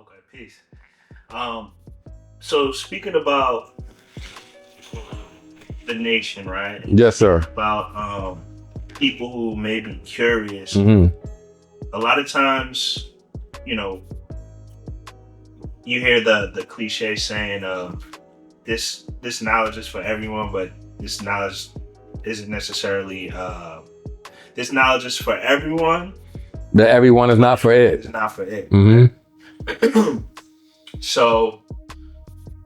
Okay, peace. Um, so speaking about the nation, right? Yes, sir. About people who may be curious. Hmm. A lot of times, you know, you hear the cliche saying this knowledge is for everyone, but this knowledge isn't necessarily this knowledge is for everyone. That everyone is not for It's it. not for it. Hmm. So,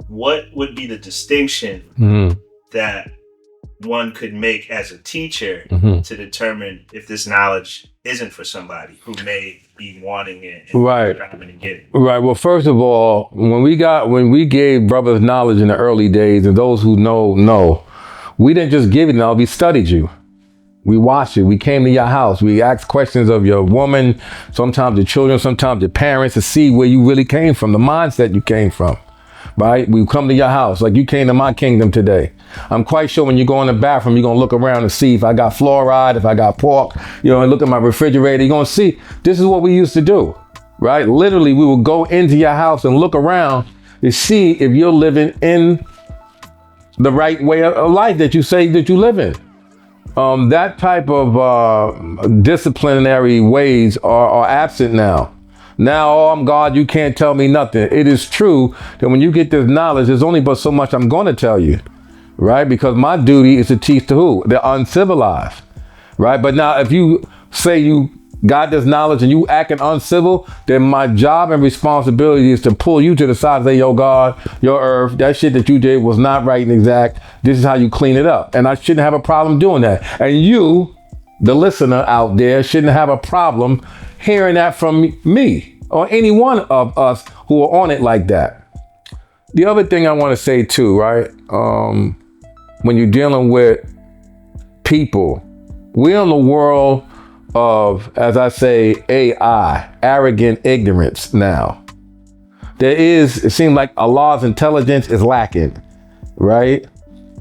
what would be the distinction Hmm. that one could make as a teacher Hmm. to determine if this knowledge isn't for somebody who may be wanting it and Right. trying to get it? Right. Well, first of all, when we gave brothers knowledge in the early days, and those who know, we didn't just give it knowledge, we studied you. We watched it. We came to your house. We asked questions of your woman, sometimes your children, sometimes your parents, to see where you really came from, the mindset you came from. Right? We come to your house like you came to my kingdom today. I'm quite sure when you go in the bathroom, you're going to look around and see if I got fluoride, if I got pork, and look at my refrigerator. You're going to see this is what we used to do. Right? Literally, we would go into your house and look around to see if you're living in the right way of life that you say that you live in. That type of disciplinary ways are absent now. Now, oh, I'm God, you can't tell me nothing. It is true that when you get this knowledge, there's only but so much I'm going to tell you, right? Because my duty is to teach to who? The uncivilized, right? But now, if you say you got this knowledge and you acting uncivil, then my job and responsibility is to pull you to the side and say, yo, God, your earth, that shit that you did was not right and exact. This is how you clean it up. And I shouldn't have a problem doing that. And you, the listener out there, shouldn't have a problem hearing that from me or any one of us who are on it like that. The other thing I want to say too, right? When you're dealing with people, we're in the world of, as I say, AI, arrogant ignorance now. It seems like Allah's intelligence is lacking, right?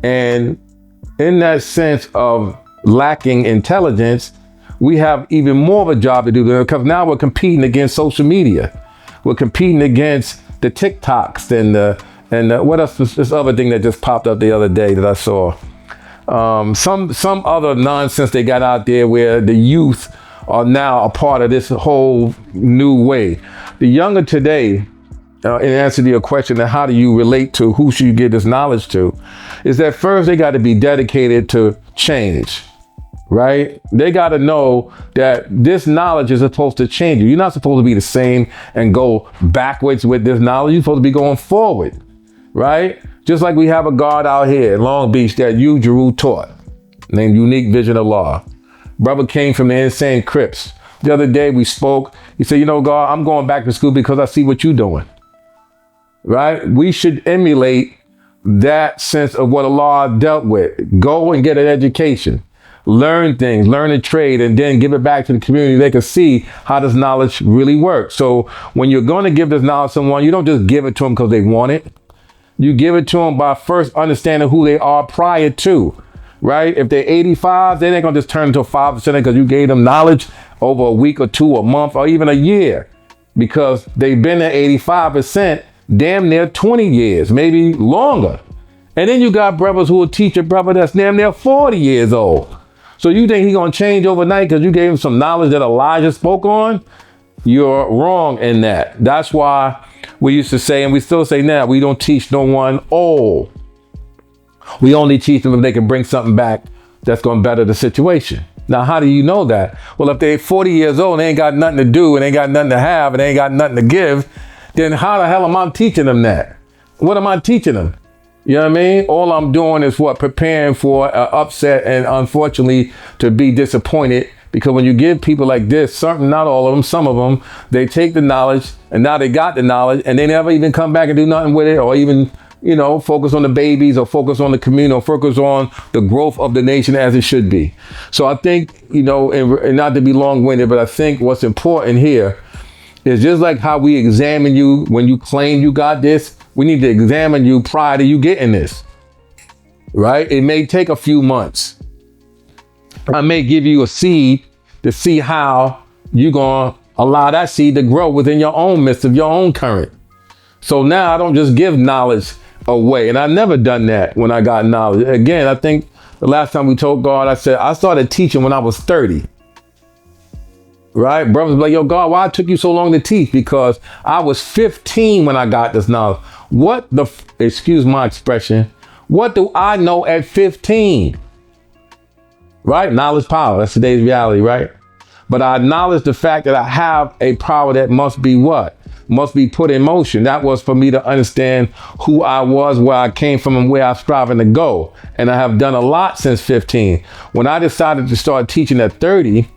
And in that sense of lacking intelligence, we have even more of a job to do because now we're competing against social media. We're competing against the TikToks and what else was this other thing that just popped up the other day that I saw? Some other nonsense they got out there where the youth are now a part of this whole new way. The younger today, in answer to your question, of how do you relate to who should you give this knowledge to, is that first they got to be dedicated to change. Right? They got to know that this knowledge is supposed to change you. You're not supposed to be the same and go backwards with this knowledge. You're supposed to be going forward. Right? Just like we have a God out here in Long Beach that you, Jeru, taught, named Unique Vision of Law. Brother came from the Insane Crips. The other day we spoke. He said, God, I'm going back to school because I see what you're doing. Right? We should emulate that sense of what Allah dealt with. Go and get an education. Learn things, learn a trade, and then give it back to the community. They can see how this knowledge really works. So when you're going to give this knowledge to someone, you don't just give it to them because they want it. You give it to them by first understanding who they are prior to, right? If they're 85, they ain't going to just turn into a 5% because you gave them knowledge over a week or two, a month, or even a year, because they've been at 85% damn near 20 years, maybe longer. And then you got brothers who will teach a brother that's damn near 40 years old. So you think he's going to change overnight because you gave him some knowledge that Elijah spoke on? You're wrong in that. That's why we used to say, and we still say now, we don't teach no one old. We only teach them if they can bring something back that's going to better the situation. Now, how do you know that? Well, if they're 40 years old and they ain't got nothing to do and they ain't got nothing to have and they ain't got nothing to give, then how the hell am I teaching them that? What am I teaching them? You know what I mean? All I'm doing is preparing for an upset and unfortunately to be disappointed, because when you give people like this, not all of them, some of them, they take the knowledge and now they got the knowledge and they never even come back and do nothing with it, or even, focus on the babies or focus on the community or focus on the growth of the nation as it should be. So I think, and not to be long-winded, but I think what's important here is just like how we examine you when you claim you got this, we need to examine you prior to you getting this, right? It may take a few months. I may give you a seed to see how you're going to allow that seed to grow within your own midst of your own current. So now I don't just give knowledge away. And I've never done that when I got knowledge. Again, I think the last time we told God, I said, I started teaching when I was 30. Right? Brothers be like, yo, God, why it took you so long to teach? Because I was 15 when I got this knowledge. Excuse my expression, what do I know at 15? Right? Knowledge power. That's today's reality, right? But I acknowledge the fact that I have a power that must be what? Must be put in motion. That was for me to understand who I was, where I came from, and where I'm striving to go. And I have done a lot since 15. When I decided to start teaching at 30,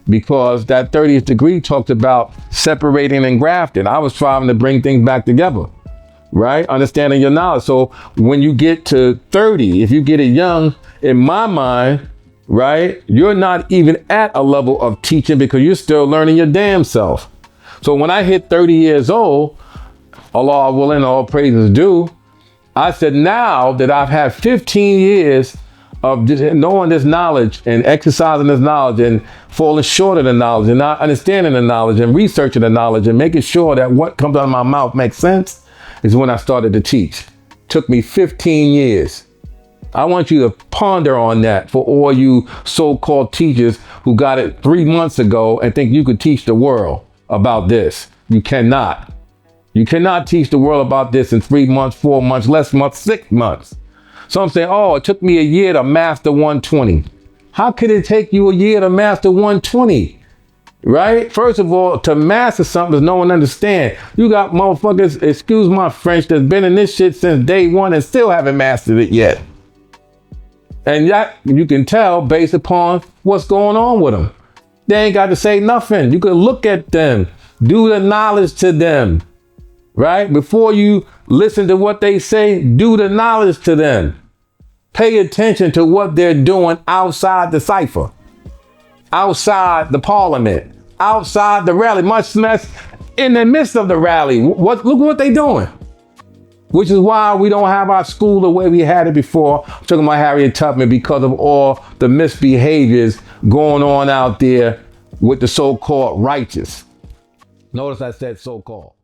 because that 30th degree talked about separating and grafting, I was striving to bring things back together, right? Understanding your knowledge. So when you get to 30, if you get it young, in my mind, right, you're not even at a level of teaching because you're still learning your damn self. So when I hit 30 years old, Allah willing, all praises due, I said, now that I've had 15 years of just knowing this knowledge and exercising this knowledge and falling short of the knowledge and not understanding the knowledge and researching the knowledge and making sure that what comes out of my mouth makes sense, is when I started to teach. Took me 15 years. I want you to ponder on that for all you so-called teachers who got it 3 months ago and think you could teach the world about this. You cannot. You cannot teach the world about this in 3 months, 4 months, less months, 6 months. So I'm saying, oh, it took me a year to master 120. How could it take you a year to master 120? Right? First of all, to master something is no one understand. You got motherfuckers, excuse my French, that's been in this shit since day one and still haven't mastered it yet. And that you can tell based upon what's going on with them. They ain't got to say nothing. You can look at them, do the knowledge to them, right? Before you listen to what they say, do the knowledge to them. Pay attention to what they're doing outside the cipher, outside the parliament, outside the rally, much less in the midst of the rally. Look what they're doing. Which is why we don't have our school the way we had it before. I'm talking about Harriet Tubman, because of all the misbehaviors going on out there with the so-called righteous. Notice I said so-called.